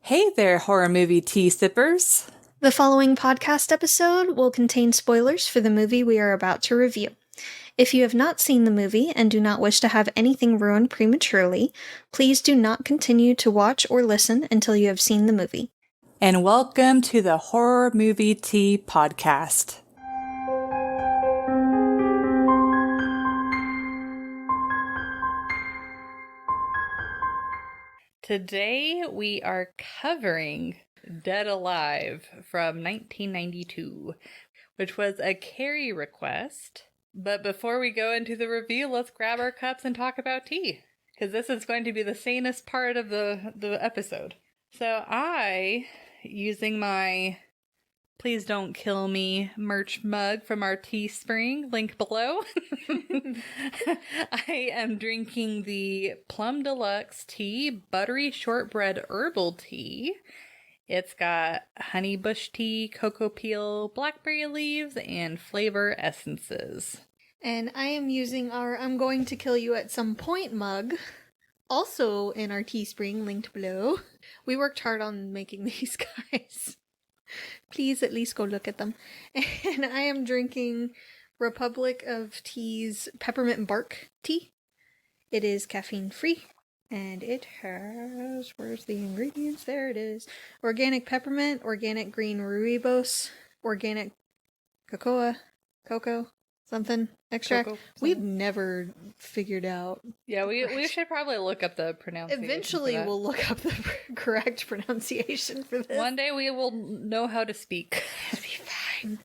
Hey there, horror movie tea sippers. The following podcast episode will contain spoilers for the movie we are about to review. If you have not seen the movie and do not wish to have anything ruined prematurely, please do not continue to watch or listen until you have seen the movie. And welcome to the Horror Movie Tea Podcast. Today we are covering Dead Alive from 1992, which was a Carrie request. But before we go into the review, let's grab our cups and talk about tea, because this is going to be the sanest part of the episode. So I, using my Please Don't Kill Me merch mug from our Teespring, link below, I am drinking the Plum Deluxe Tea Buttery Shortbread Herbal Tea. It's got honey bush tea, cocoa peel, blackberry leaves, and flavor essences. And I am using our I'm Going to Kill You at Some Point mug, also in our Teespring, linked below. We worked hard on making these guys. Please at least go look at them. And I am drinking Republic of Tea's Peppermint Bark Tea. It is caffeine free. And it has, where's the ingredients? There it is. Organic peppermint, organic green rooibos, organic cocoa, something, extract. Cocoa, We've never figured out. Yeah, we should probably look up the pronunciation. Eventually we'll look up the correct pronunciation for this. One day we will know how to speak. It'll be fine.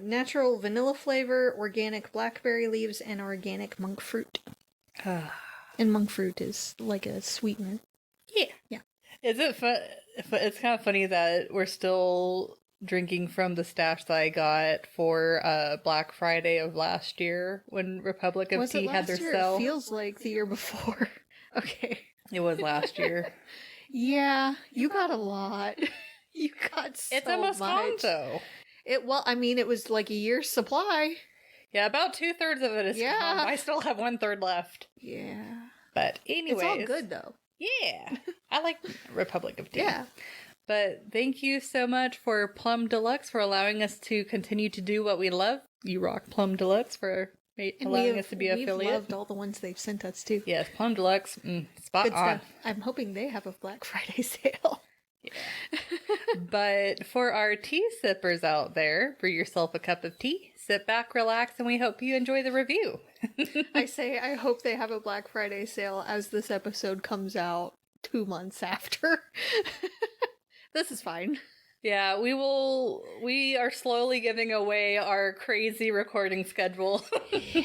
Natural vanilla flavor, organic blackberry leaves, and organic monk fruit. And monk fruit is like a sweetener. Yeah. Is it fun? It's kind of funny that we're still drinking from the stash that I got for Black Friday of last year when Republic of Tea had their sale. It feels like the year before. Okay. It was last year. Yeah, you got a lot. You got so much. It's almost gone though. It was like a year's supply. Yeah, about 2/3 of it is gone. I still have 1/3 left. Yeah. But anyways. It's all good though. Yeah. I like Republic of Tea. Yeah. But thank you so much for Plum Deluxe for allowing us to continue to do what we love. You rock Plum Deluxe for allowing us to be affiliate. We've loved all the ones they've sent us too. Yes, Plum Deluxe, spot Good on. stuff. I'm hoping they have a Black Friday sale. Yeah. But for our tea sippers out there, brew yourself a cup of tea, sit back, relax, and we hope you enjoy the review. I hope they have a Black Friday sale as this episode comes out 2 months after. This is fine. Yeah, we are slowly giving away our crazy recording schedule. Yeah.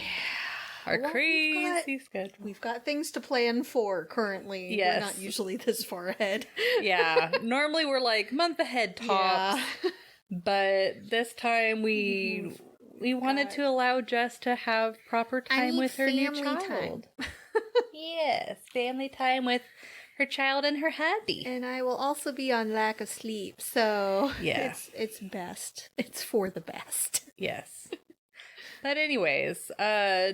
Our crazy schedule. We've got things to plan for currently. Yes. We're not usually this far ahead. Yeah. Normally we're like month ahead tops. Yeah. But this time we wanted to allow Jess to have proper time with her new child. Yes, family time with her child and her hubby. And I will also be on lack of sleep, so yeah. It's best. It's for the best. Yes. But anyways, I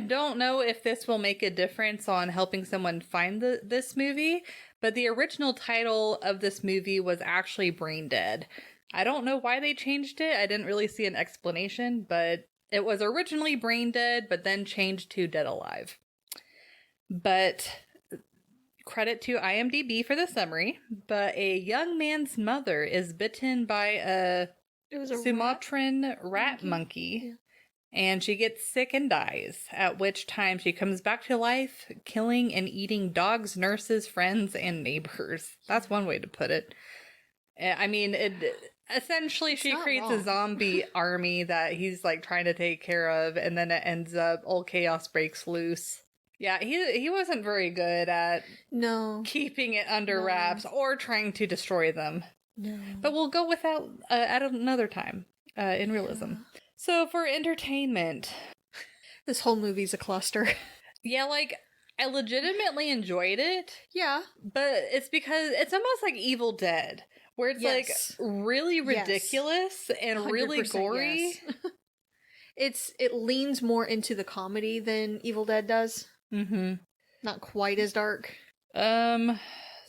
don't know if this will make a difference on helping someone find this movie, but the original title of this movie was actually Brain Dead. I don't know why they changed it. I didn't really see an explanation, but it was originally Brain Dead, but then changed to Dead Alive. But credit to IMDb for the summary, but a young man's mother is bitten by a Sumatran rat monkey. Yeah. And she gets sick and dies, at which time she comes back to life, killing and eating dogs, nurses, friends, and neighbors. That's one way to put it. I mean, essentially she creates a zombie army that he's like trying to take care of, and then it ends up all chaos breaks loose. Yeah, he wasn't very good at keeping it under wraps or trying to destroy them. No. But we'll go with that at another time in realism. Yeah. So for entertainment. This whole movie's a cluster. Yeah, like, I legitimately enjoyed it. Yeah. But it's because it's almost like Evil Dead, where it's like really ridiculous and really gory. Yes. It leans more into the comedy than Evil Dead does. Mm-hmm. Not quite as dark.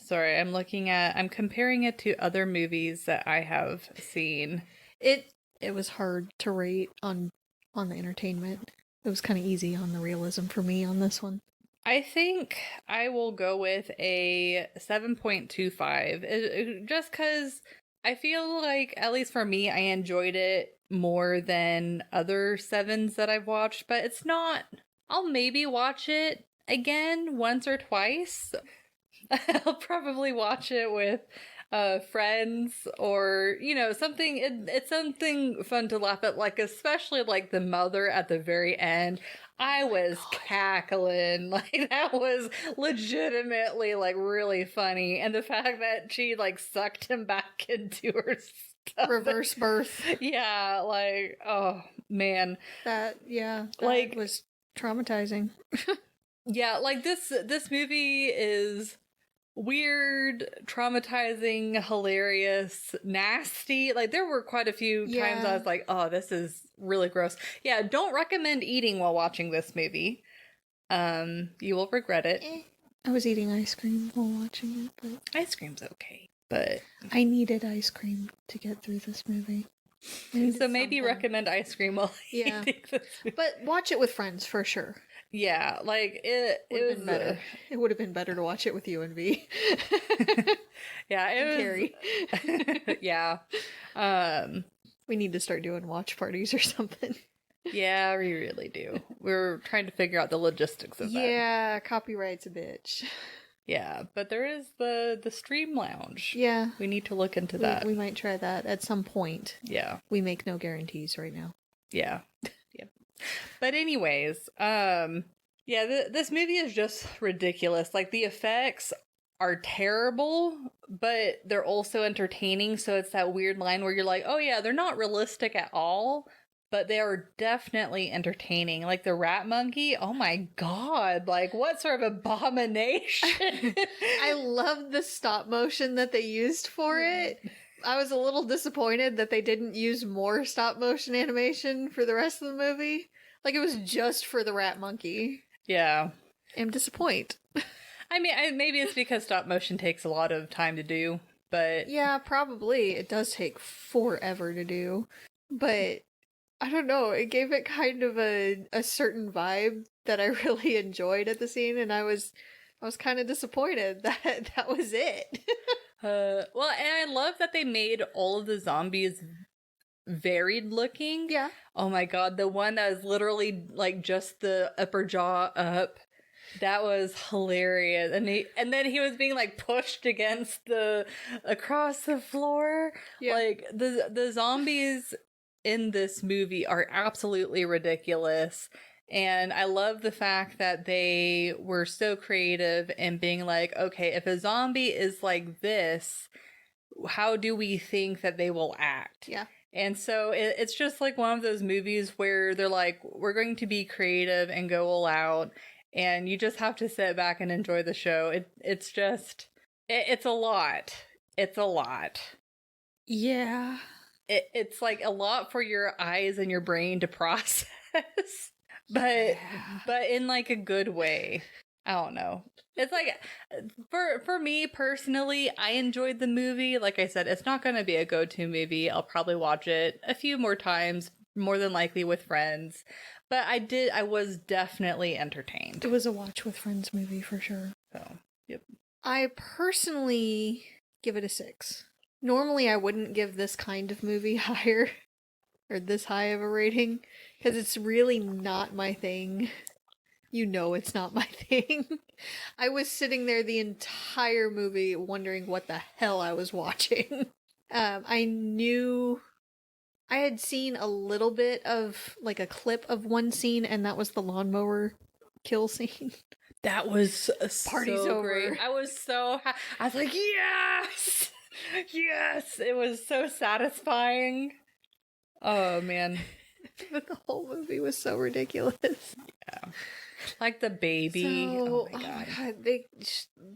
Sorry, I'm comparing it to other movies that I have seen. It was hard to rate on the entertainment. It was kind of easy on the realism for me on this one. I think I will go with a 7.25 just because I feel like, at least for me, I enjoyed it more than other sevens that I've watched, but it's not. I'll maybe watch it again once or twice. I'll probably watch it with friends or something. It's something fun to laugh at, like especially like the mother at the very end. I was cackling. Like that was legitimately like really funny, and the fact that she like sucked him back into her stuff. Reverse birth. Yeah, like oh man, that like was traumatizing. Yeah, like this movie is weird, traumatizing, hilarious, nasty. Like there were quite a few times I was like, "Oh, this is really gross." Yeah, don't recommend eating while watching this movie. You will regret it. I was eating ice cream while watching it, but ice cream's okay. But I needed ice cream to get through this movie. So maybe recommend ice cream while eating this movie. But watch it with friends for sure. Yeah, like it was better. It would have been better to watch it with you and V. Yeah, it was Carrie. Yeah. We need to start doing watch parties or something. Yeah, we really do. We're trying to figure out the logistics of that. Yeah, copyright's a bitch. Yeah, but there is the stream lounge. Yeah. We need to look into that. We might try that at some point. Yeah. We make no guarantees right now. Yeah. Yeah. But anyways, this movie is just ridiculous. Like the effects are terrible, but they're also entertaining. So it's that weird line where you're like, oh yeah, they're not realistic at all, but they are definitely entertaining. Like the rat monkey, oh my god, like what sort of abomination. I love the stop motion that they used for it. I was a little disappointed that they didn't use more stop motion animation for the rest of the movie. Like it was just for the rat monkey. Yeah. I'm disappointed. I mean, maybe it's because stop motion takes a lot of time to do, but... Yeah, probably. It does take forever to do. But, I don't know, it gave it kind of a certain vibe that I really enjoyed at the scene, and I was kind of disappointed that that was it. Well, and I love that they made all of the zombies varied looking. Yeah. Oh my god, the one that was literally like just the upper jaw up. That was hilarious. And then he was being like pushed across the floor. Yeah. Like the zombies in this movie are absolutely ridiculous. And I love the fact that they were so creative in being like, okay, if a zombie is like this, how do we think that they will act? Yeah. And so it's just like one of those movies where they're like, we're going to be creative and go all out. And you just have to sit back and enjoy the show. It's a lot. It's a lot. Yeah. It's like a lot for your eyes and your brain to process. But in like a good way. I don't know. It's like for me personally, I enjoyed the movie. Like I said, it's not going to be a go-to movie. I'll probably watch it a few more times, more than likely with friends. But I was definitely entertained. It was a watch with friends movie for sure. So, yep. I personally give it a 6. Normally I wouldn't give this kind of movie higher or this high of a rating because it's really not my thing. You know it's not my thing. I was sitting there the entire movie wondering what the hell I was watching. I knew I had seen a little bit of like a clip of one scene, and that was the lawnmower kill scene. That was Party's so over. Great. I was so I was like, yes! Yes! It was so satisfying. Oh, man. But the whole movie was so ridiculous. Yeah. Like the baby. So, oh my god.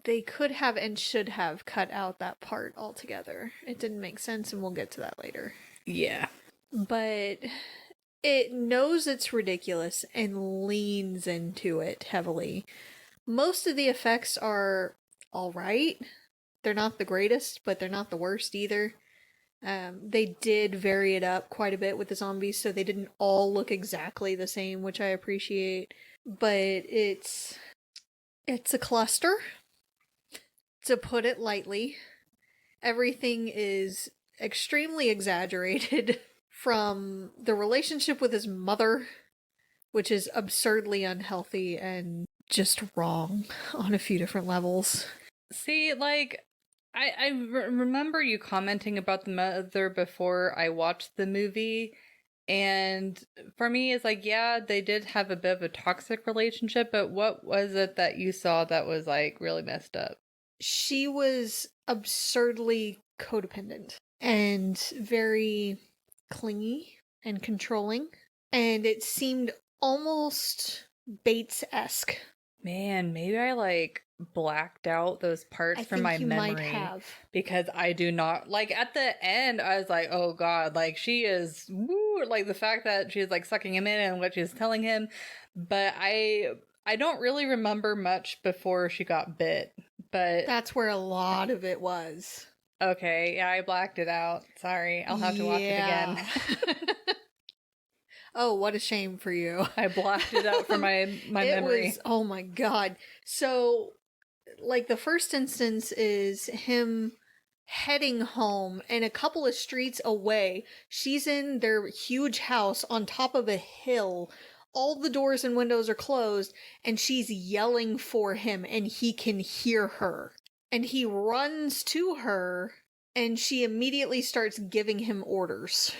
They could have and should have cut out that part altogether. It didn't make sense, and we'll get to that later. Yeah. But it knows it's ridiculous and leans into it heavily. Most of the effects are alright. They're not the greatest, but they're not the worst either. They did vary it up quite a bit with the zombies, so they didn't all look exactly the same, which I appreciate. But it's a cluster, to put it lightly. Everything is extremely exaggerated, from the relationship with his mother, which is absurdly unhealthy and just wrong on a few different levels. See, like, I remember you commenting about the mother before I watched the movie, and for me, it's like, yeah, they did have a bit of a toxic relationship, but what was it that you saw that was, like, really messed up? She was absurdly codependent and very clingy and controlling, and it seemed almost Bates-esque. Man, maybe I like blacked out those parts I from think my you memory might have. because I do not like at the end I was like, "Oh god, like she is woo," like the fact that she's like sucking him in and what she's telling him, but I don't really remember much before she got bit. But That's where a lot of it was. okay, yeah, I blacked it out. Sorry. I'll have to watch it again. Oh, what a shame for you. I blocked it out from my memory. Was, oh my god. So, like, the first instance is him heading home, and a couple of streets away, she's in their huge house on top of a hill. All the doors and windows are closed, and she's yelling for him, and he can hear her. And he runs to her, and she immediately starts giving him orders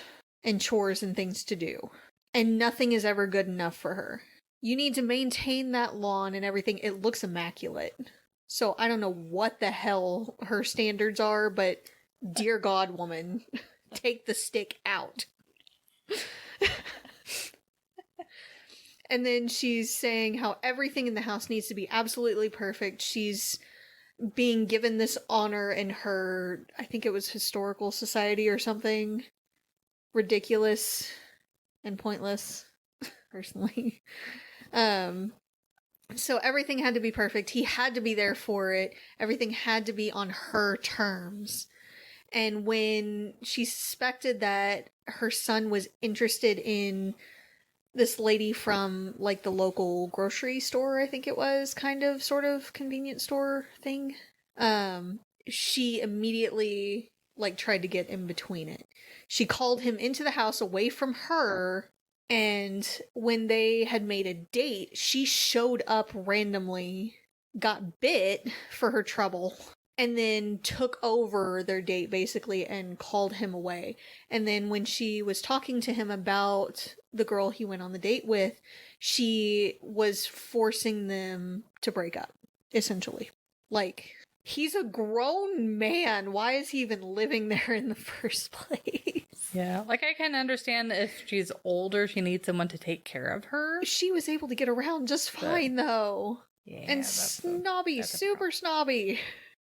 and chores and things to do. And nothing is ever good enough for her. You need to maintain that lawn and everything. It looks immaculate. So I don't know what the hell her standards are, but dear God, woman, take the stick out. And then she's saying how everything in the house needs to be absolutely perfect. She's being given this honor in her, I think it was historical society or something. Ridiculous and pointless, personally. So everything had to be perfect. He had to be there for it. Everything had to be on her terms. And when she suspected that her son was interested in this lady from, like, the local grocery store, I think it was, kind of, sort of, convenience store thing, she immediately, like, tried to get in between it. She called him into the house away from her, and when they had made a date, she showed up randomly, got bit for her trouble, and then took over their date, basically, and called him away. And then when she was talking to him about the girl he went on the date with, she was forcing them to break up, essentially. Like, he's a grown man. Why is he even living there in the first place? Yeah, like I can understand if she's older, she needs someone to take care of her. She was able to get around just fine, though. Yeah, and snobby, super snobby.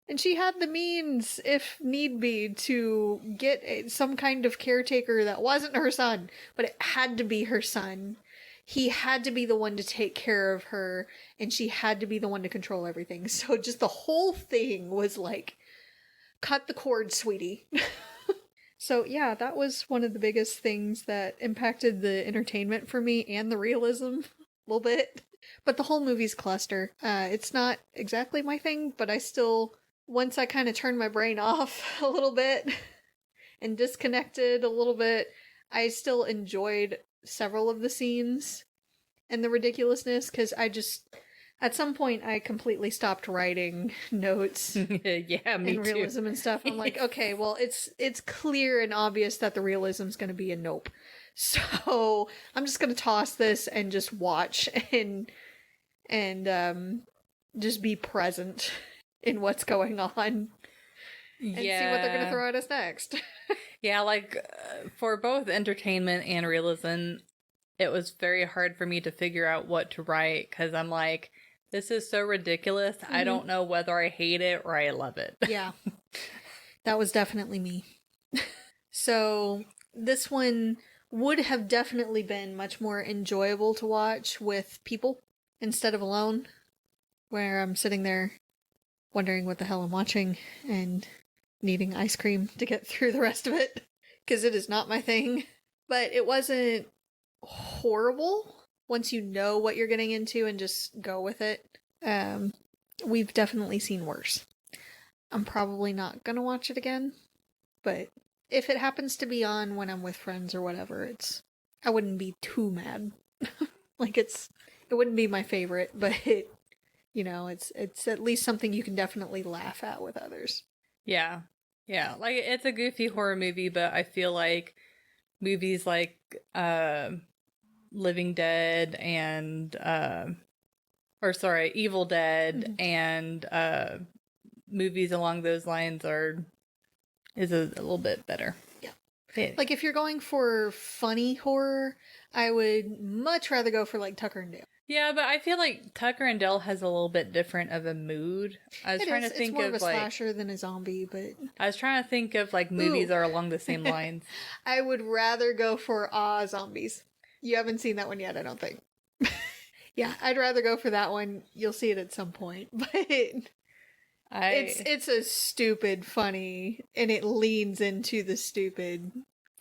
And she had the means, if need be, to get some kind of caretaker that wasn't her son, but it had to be her son. He had to be the one to take care of her, and she had to be the one to control everything. So just the whole thing was like, cut the cord, sweetie. So yeah, that was one of the biggest things that impacted the entertainment for me and the realism a little bit. But the whole movie's cluster. It's not exactly my thing, but I still, once I kind of turned my brain off a little bit and disconnected a little bit, I still enjoyed several of the scenes and the ridiculousness, because at some point I completely stopped writing notes. Yeah, me and too. Realism and stuff. I'm like, okay, well, it's clear and obvious that the realism's going to be a nope. So I'm just going to toss this and just watch and just be present in what's going on and see what they're going to throw at us next. Yeah, like for both entertainment and realism, it was very hard for me to figure out what to write, because I'm like, this is so ridiculous. Mm-hmm. I don't know whether I hate it or I love it. Yeah, that was definitely me. So this one would have definitely been much more enjoyable to watch with people instead of alone, where I'm sitting there wondering what the hell I'm watching and needing ice cream to get through the rest of it because it is not my thing. But it wasn't horrible once you know what you're getting into and just go with it. We've definitely seen worse. I'm probably not gonna watch it again, but if it happens to be on when I'm with friends or whatever, I wouldn't be too mad. Like it wouldn't be my favorite, but it's at least something you can definitely laugh at with others. Yeah. Yeah. Like, it's a goofy horror movie, but I feel like movies like Living Dead and Evil Dead and movies along those lines is a little bit better. Yeah. Like if you're going for funny horror, I would much rather go for like Tucker and Dale. Yeah, but I feel like Tucker and Dale has a little bit different of a mood. I was trying to think it's more of a slasher than a zombie, but I was trying to think of like movies that are along the same lines. I would rather go for Zombies. You haven't seen that one yet, I don't think. Yeah, I'd rather go for that one. You'll see it at some point, but it's a stupid funny, and it leans into the stupid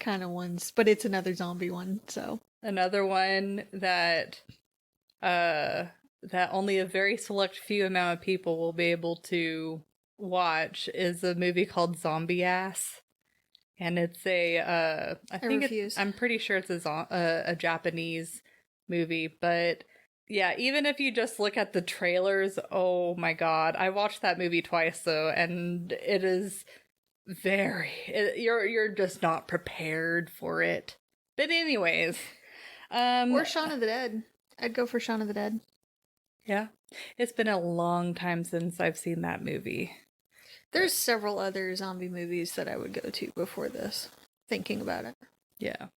kind of ones, but it's another zombie one. So another one that only a very select few amount of people will be able to watch is a movie called Zombie Ass. And it's I'm pretty sure it's a Japanese movie, but yeah, even if you just look at the trailers, oh my god, I watched that movie twice though, and it is you're just not prepared for it. But anyways, or Shaun of the Dead. I'd go for Shaun of the Dead. Yeah, it's been a long time since I've seen that movie. There's several other zombie movies that I would go to before this, thinking about it. Yeah.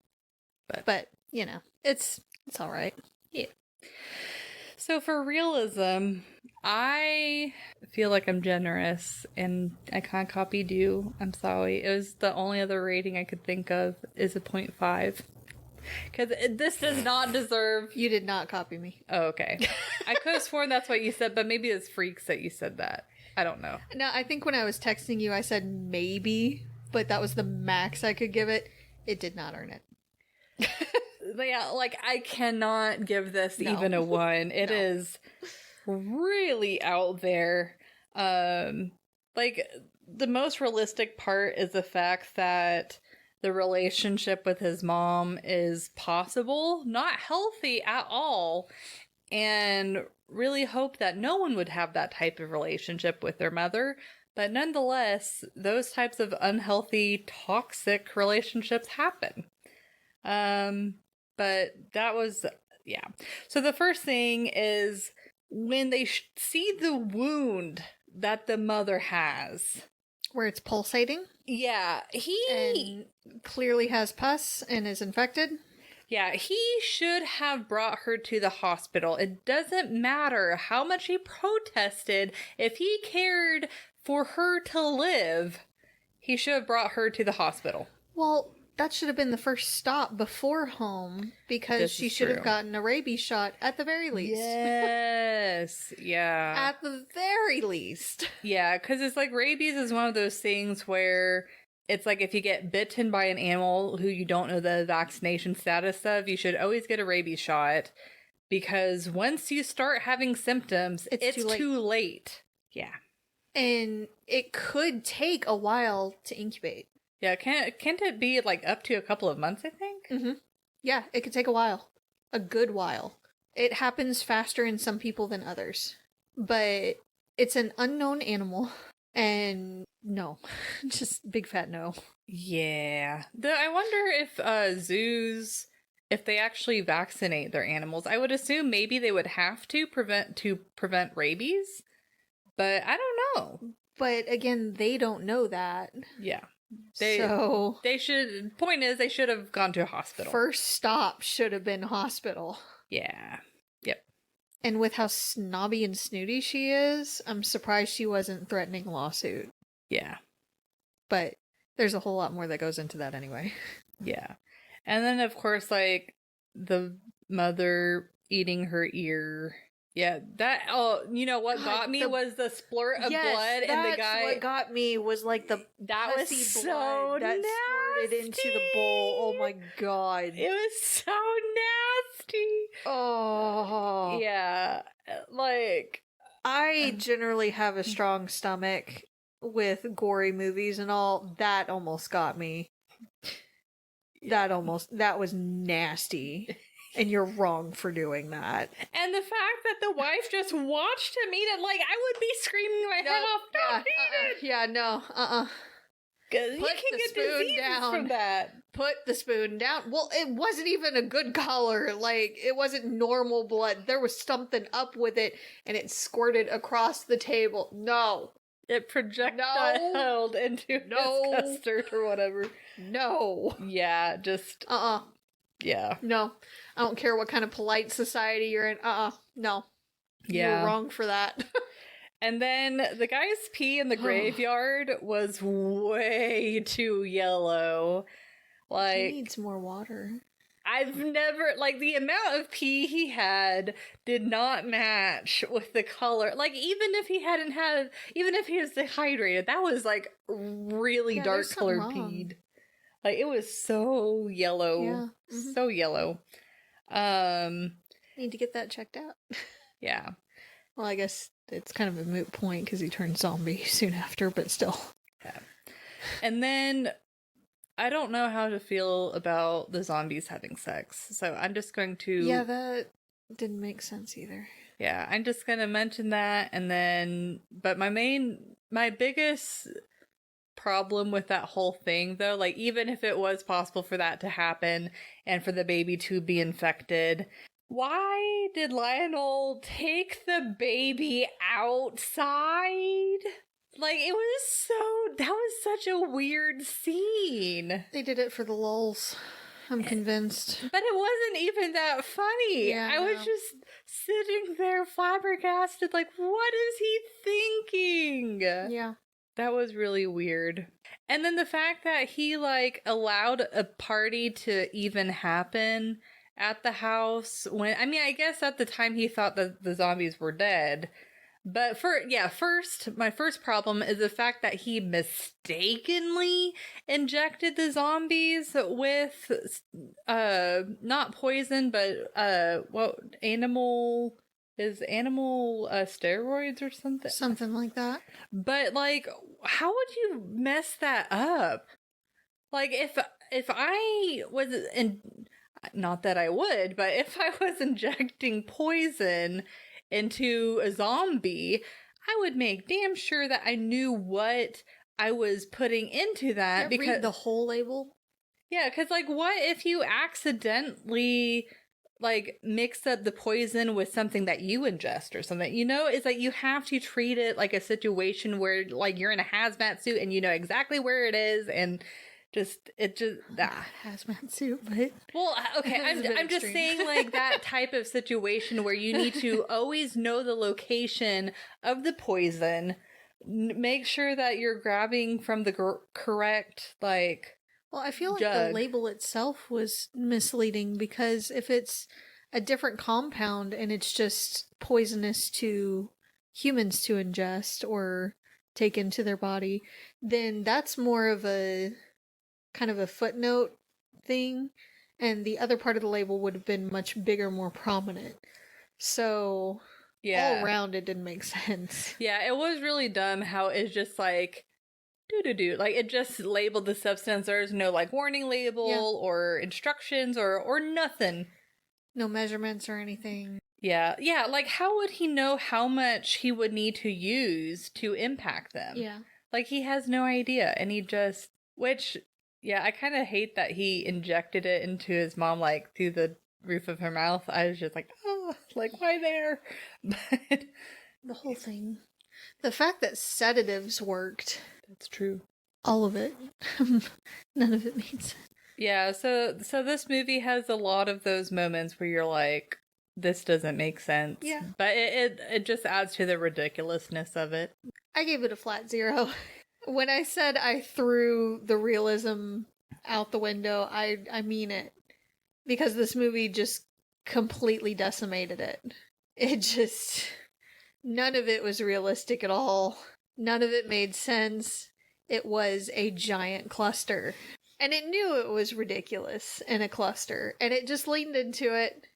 But it's all right. Yeah. So for realism, I feel like I'm generous, and I kind of copied you. I'm sorry. It was the only other rating I could think of is a 0.5. Because this does not deserve... You did not copy me. Oh, okay. I could have sworn that's what you said, but maybe it's freaks that you said that. I don't know. No, I think when I was texting you, I said maybe, but that was the max I could give it. It did not earn it. But yeah, like, I cannot give this even a 1. It is really out there. Like, the most realistic part is the fact that the relationship with his mom is possible, not healthy at all, and really hope that no one would have that type of relationship with their mother. But nonetheless, those types of unhealthy, toxic relationships happen. But that was, yeah. So the first thing is when they see the wound that the mother has. Where it's pulsating? Yeah, and clearly has pus and is infected. Yeah, he should have brought her to the hospital. It doesn't matter how much he protested. If he cared for her to live, he should have brought her to the hospital. Well, that should have been the first stop before home, because she should have gotten a rabies shot at the very least. Yes, yeah. At the very least. Yeah, because it's like rabies is one of those things where it's like if you get bitten by an animal who you don't know the vaccination status of, you should always get a rabies shot, because once you start having symptoms, it's too late. Yeah. And it could take a while to incubate. Yeah, can't it be like up to a couple of months, I think? Mm-hmm. Yeah, it could take a while. A good while. It happens faster in some people than others. But it's an unknown animal. And no. Just big fat no. Yeah. I wonder if zoos, if they actually vaccinate their animals. I would assume maybe they would have to prevent rabies. But I don't know. But again, they don't know that. Yeah. Point is, they should have gone to a hospital. First stop should have been hospital. Yeah. Yep. And with how snobby and snooty she is, I'm surprised she wasn't threatening a lawsuit. Yeah. But there's a whole lot more that goes into that anyway. Yeah. And then, of course, like, the mother eating her ear Yeah, that, oh, you know what God, got me was the splurt of yes, blood and the that's guy. what got me was like the That was pussy so blood that squirted into the bowl. Oh my god. It was so nasty. Oh. Yeah, like, I generally have a strong stomach with gory movies and all. That almost got me. That was nasty. And you're wrong for doing that. and the fact that the wife just watched him eat it, like, I would be screaming my head off, don't eat it! Yeah, no, 'Cause you Put can the get spoon diseases down. from that. Put the spoon down. Well, it wasn't even a good color. Like, it wasn't normal blood. There was something up with it, and it squirted across the table. No. It projectiled into his custard or whatever. No. Yeah, just, yeah. No. I don't care what kind of polite society you're in. No. Yeah. You're wrong for that. And then the guy's pee in the graveyard was way too yellow. Like, He needs more water. I've never, like, the amount of pee he had did not match with the color. Like, even if he was dehydrated, that was, like, really dark colored pee. Like, it was so yellow. Yeah. Mm-hmm. So yellow. Need to get that checked out. Yeah. Well, I guess it's kind of a moot point because he turned zombie soon after, but still. Yeah. And then I don't know how to feel about the zombies having sex, so I'm just going to... Yeah, that didn't make sense either. Yeah, I'm just going to mention that, and then... But my biggest problem with that whole thing, though, like, even if it was possible for that to happen, and for the baby to be infected... Why did Lionel take the baby outside? Like, that was such a weird scene. They did it for the lulz. I'm convinced. But it wasn't even that funny. Yeah, I was just sitting there flabbergasted, like, what is he thinking? Yeah. That was really weird. And then the fact that he, like, allowed a party to even happen at the house when, I mean, I guess at the time he thought that the zombies were dead. But my first problem is the fact that he mistakenly injected the zombies with, not poison, but, animal steroids or something? Something like that. But, like, how would you mess that up? Like, if I was not that I would, but if I was injecting poison into a zombie, I would make damn sure that I knew what I was putting into that. Because read the whole label. Yeah, because, like, what if you accidentally, like, mix up the poison with something that you ingest or something? You know, it's like you have to treat it like a situation where, like, you're in a hazmat suit and you know exactly where it is, and hazmat suit, but well, okay, I'm just saying, like, that type of situation where you need to always know the location of the poison, make sure that you're grabbing from the correct, like, well, I feel like jug. The label itself was misleading because if it's a different compound and it's just poisonous to humans to ingest or take into their body, then that's more of a kind of a footnote thing, and the other part of the label would have been much bigger, more prominent. So all around it didn't make sense. Yeah, it was really dumb how it's just like like it just labeled the substance. There's no, like, warning label or instructions or nothing. No measurements or anything. Yeah, like, how would he know how much he would need to use to impact them? Yeah. Like, he has no idea, and yeah, I kind of hate that he injected it into his mom, like, through the roof of her mouth. I was just like, oh, like, why there? But the whole thing. The fact that sedatives worked. That's true. All of it. None of it made sense. Yeah, so this movie has a lot of those moments where you're like, this doesn't make sense. Yeah. But it just adds to the ridiculousness of it. I gave it a flat 0. When I said I threw the realism out the window, I mean it. Because this movie just completely decimated it. It just, none of it was realistic at all. None of it made sense. It was a giant cluster. And it knew it was ridiculous and a cluster. And it just leaned into it.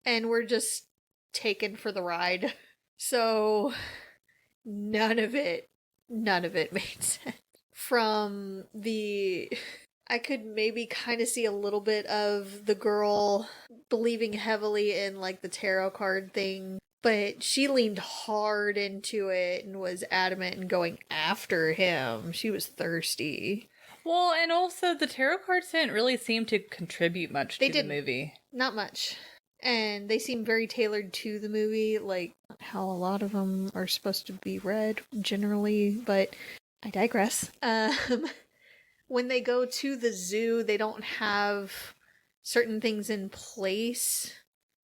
And we're just taken for the ride. So, none of it made sense. From the... I could maybe kind of see a little bit of the girl believing heavily in, like, the tarot card thing. But she leaned hard into it and was adamant in going after him. She was thirsty. Well, and also the tarot cards didn't really seem to contribute much to the movie. Not much. And they seem very tailored to the movie, like how a lot of them are supposed to be read generally, but I digress. When they go to the zoo, they don't have certain things in place.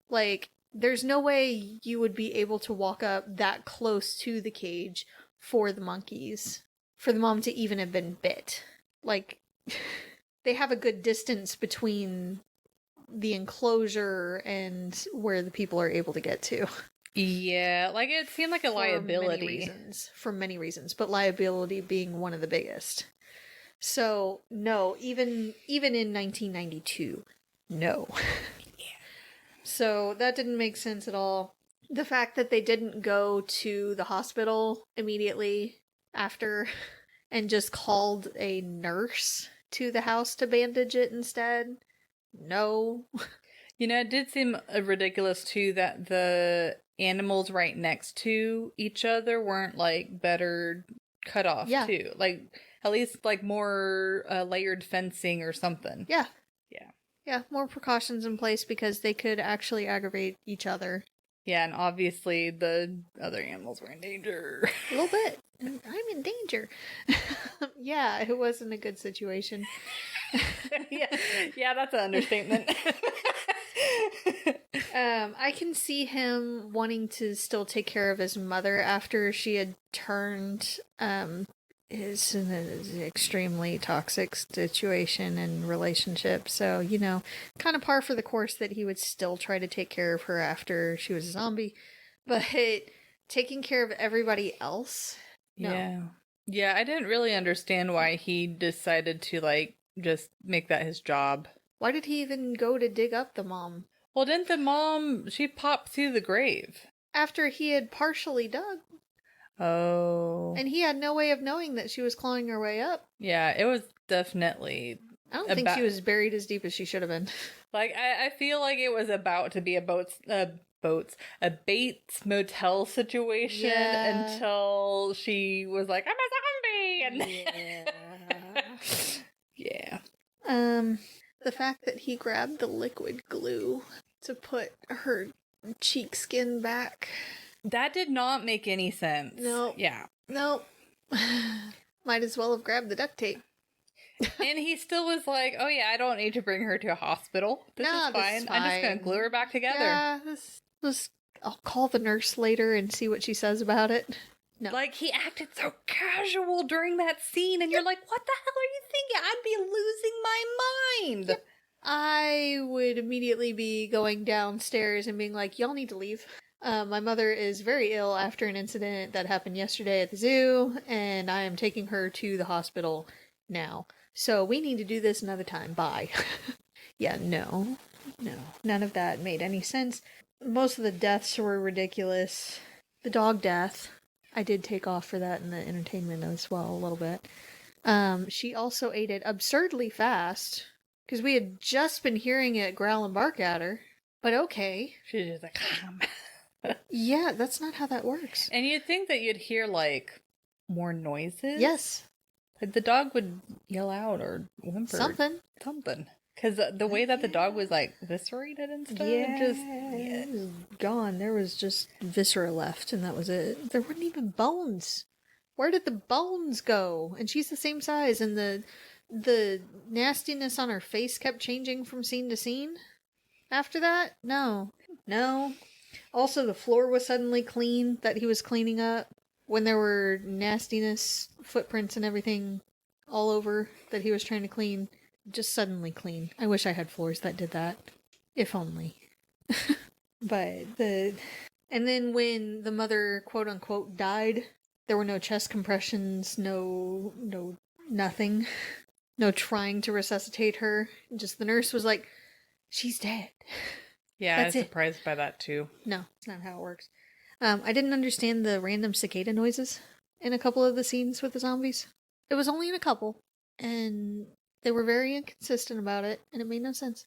Like, there's no way you would be able to walk up that close to the cage for the monkeys, for the mom to even have been bit. Like, they have a good distance between the enclosure and where the people are able to get to. Yeah, like it seemed like a liability. For many reasons, but liability being one of the biggest. So, no, even in 1992, no. Yeah. So, that didn't make sense at all. The fact that they didn't go to the hospital immediately after and just called a nurse to the house to bandage it instead. No. You know, it did seem ridiculous too that the animals right next to each other weren't like better cut off too. Like at least like more layered fencing or something. Yeah. Yeah. Yeah, more precautions in place because they could actually aggravate each other. Yeah, and obviously the other animals were in danger. A little bit. I'm in danger. Yeah, it wasn't a good situation. yeah, that's an understatement. I can see him wanting to still take care of his mother after she had turned is in an extremely toxic situation and relationship. So, you know, kind of par for the course that he would still try to take care of her after she was a zombie. But taking care of everybody else? No. Yeah. Yeah, I didn't really understand why he decided to, like, just make that his job. Why did he even go to dig up the mom? Well, didn't the mom, she popped through the grave? After he had partially dug. Oh. And he had no way of knowing that she was clawing her way up. Yeah, it was definitely... I don't think she was buried as deep as she should have been. Like, I feel like it was about to be a Bates Motel situation until she was like, I'm a zombie! And yeah. The fact that he grabbed the liquid glue to put her cheek skin back. That did not make any sense. No. Yeah. No. Might as well have grabbed the duct tape. And he still was like, oh yeah, I don't need to bring her to a hospital. This is fine. I'm just going to glue her back together. Yeah, I'll call the nurse later and see what she says about it. No. Like, he acted so casual during that scene, and you're like, what the hell are you thinking? I'd be losing my mind. Yep. I would immediately be going downstairs and being like, y'all need to leave. My mother is very ill after an incident that happened yesterday at the zoo, and I am taking her to the hospital now. So we need to do this another time. Bye. Yeah, no. None of that made any sense. Most of the deaths were ridiculous. The dog death, I did take off for that in the entertainment as well, a little bit. She also ate it absurdly fast, because we had just been hearing it growl and bark at her. But okay. She's just like, Yeah, that's not how that works. And you'd think that you'd hear, like, more noises? Yes. Like, the dog would yell out or whimper. Something. Because the way that the dog was, like, viscerated and stuff, it was gone. There was just viscera left, and that was it. There weren't even bones. Where did the bones go? And she's the same size, and the nastiness on her face kept changing from scene to scene. After that, no. Also, the floor was suddenly clean that he was cleaning up when there were nastiness, footprints, and everything all over that he was trying to clean. Just suddenly clean. I wish I had floors that did that. If only. But And then when the mother, quote unquote, died, there were no chest compressions, no nothing. No trying to resuscitate her. Just the nurse was like, she's dead. Yeah, That's I was it. surprised by that too. No, it's not how it works. I didn't understand the random cicada noises in a couple of the scenes with the zombies. It was only in a couple, and they were very inconsistent about it, and it made no sense.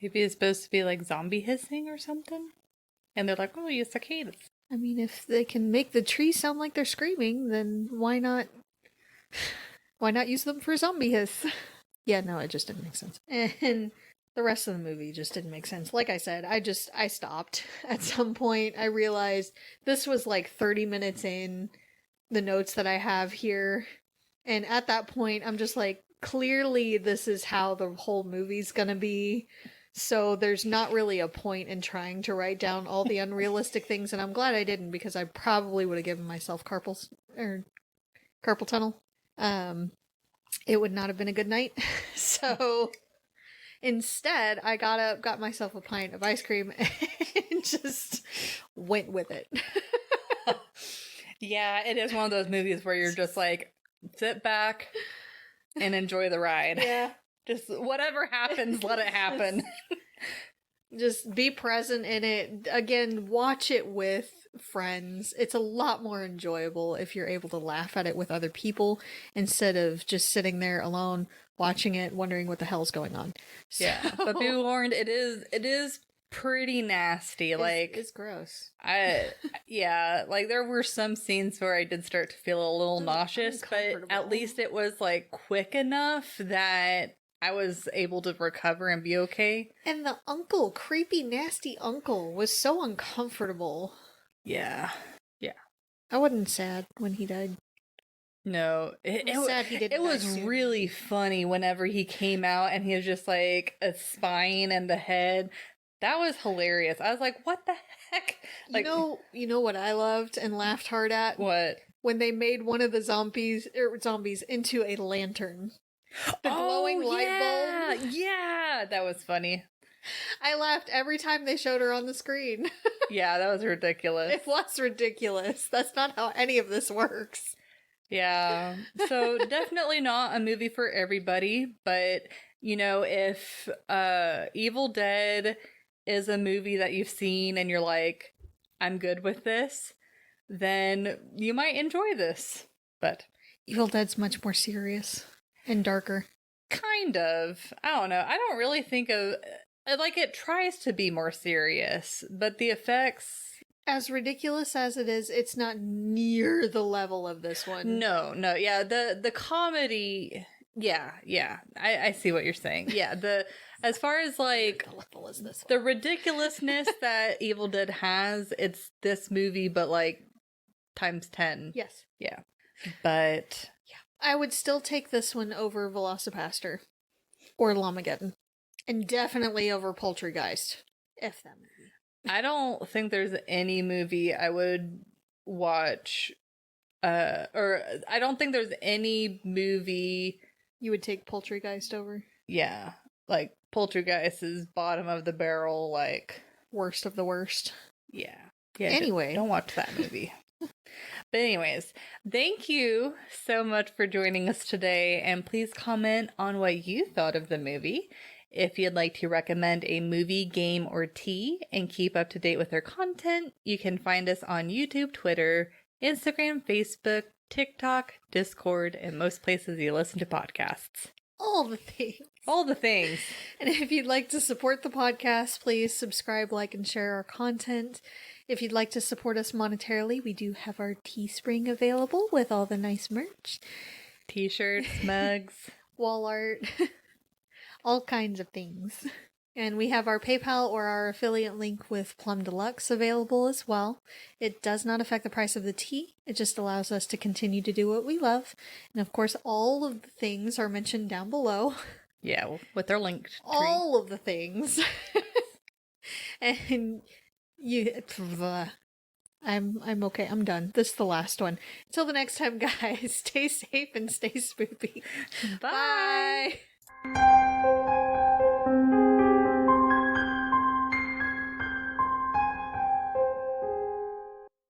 Maybe it's supposed to be like zombie hissing or something? And they're like, oh, you cicadas. I mean, if they can make the trees sound like they're screaming, then why not? Why not use them for zombie hiss? Yeah, no, it just didn't make sense. And the rest of the movie just didn't make sense. Like I said, I stopped. At some point, I realized this was like 30 minutes in the notes that I have here. And at that point, I'm just like, clearly this is how the whole movie's gonna be. So there's not really a point in trying to write down all the unrealistic things, and I'm glad I didn't, because I probably would have given myself carpal tunnel. It would not have been a good night. So instead, I got up, got myself a pint of ice cream, and just went with it. Yeah, it is one of those movies where you're just like, sit back and enjoy the ride. Yeah. Just whatever happens, let it happen. Just be present in it. Again, watch it with friends. It's a lot more enjoyable if you're able to laugh at it with other people instead of just sitting there alone watching it, wondering what the hell's going on. Yeah, but be warned, it is pretty nasty. It's gross. Yeah, like there were some scenes where I did start to feel a little nauseous, but at least it was like quick enough that I was able to recover and be okay. And the uncle, creepy, nasty uncle, was so uncomfortable. Yeah. Yeah. I wasn't sad when he died. No. It was sad he didn't It was die soon. really funny whenever he came out and he was just like a spine and the head. That was hilarious. I was like, what the heck? Like, you know what I loved and laughed hard at? what? When they made one of the zombies into a lantern. The glowing light bulb. Yeah, that was funny. I laughed every time they showed her on the screen. Yeah, that was ridiculous. It was ridiculous. That's not how any of this works. Yeah. So definitely not a movie for everybody, but you know, if Evil Dead is a movie that you've seen and you're like, I'm good with this, then you might enjoy this. But Evil Dead's much more serious and darker. kind of. I don't know. I don't really think of like it tries to be more serious, but the effects, As ridiculous as it is, it's not near the level of this one. no. Yeah, the comedy, yeah. I see what you're saying. Yeah, as far as like The level is this one. the ridiculousness that Evil Dead has, it's this movie, but like times 10. Yes. Yeah. But I would still take this one over Velocipaster or Lamageddon. And definitely over Poltergeist. F that movie. I don't think there's any movie I would watch, or I don't think there's any movie, You would take Poltergeist over? yeah, like Poltergeist is bottom of the barrel, like, Worst of the worst. yeah. Yeah. Anyway. Don't watch that movie. But anyways, thank you so much for joining us today, and please comment on what you thought of the movie. If you'd like to recommend a movie, game, or tea and keep up to date with our content, you can find us on YouTube, Twitter, Instagram, Facebook, TikTok, Discord, and most places you listen to podcasts. All the things. All the things. And if you'd like to support the podcast, please subscribe, like, and share our content. If you'd like to support us monetarily, we do have our Teespring available with all the nice merch. T-shirts, mugs. Wall art. All kinds of things. And we have our PayPal or our affiliate link with Plum Deluxe available as well. It does not affect the price of the tea. It just allows us to continue to do what we love. And of course, all of the things are mentioned down below. Yeah, with their link tree. All of the things. And you... I'm okay. I'm done. This is the last one. Until the next time, guys, stay safe and stay spoopy. Bye. Bye.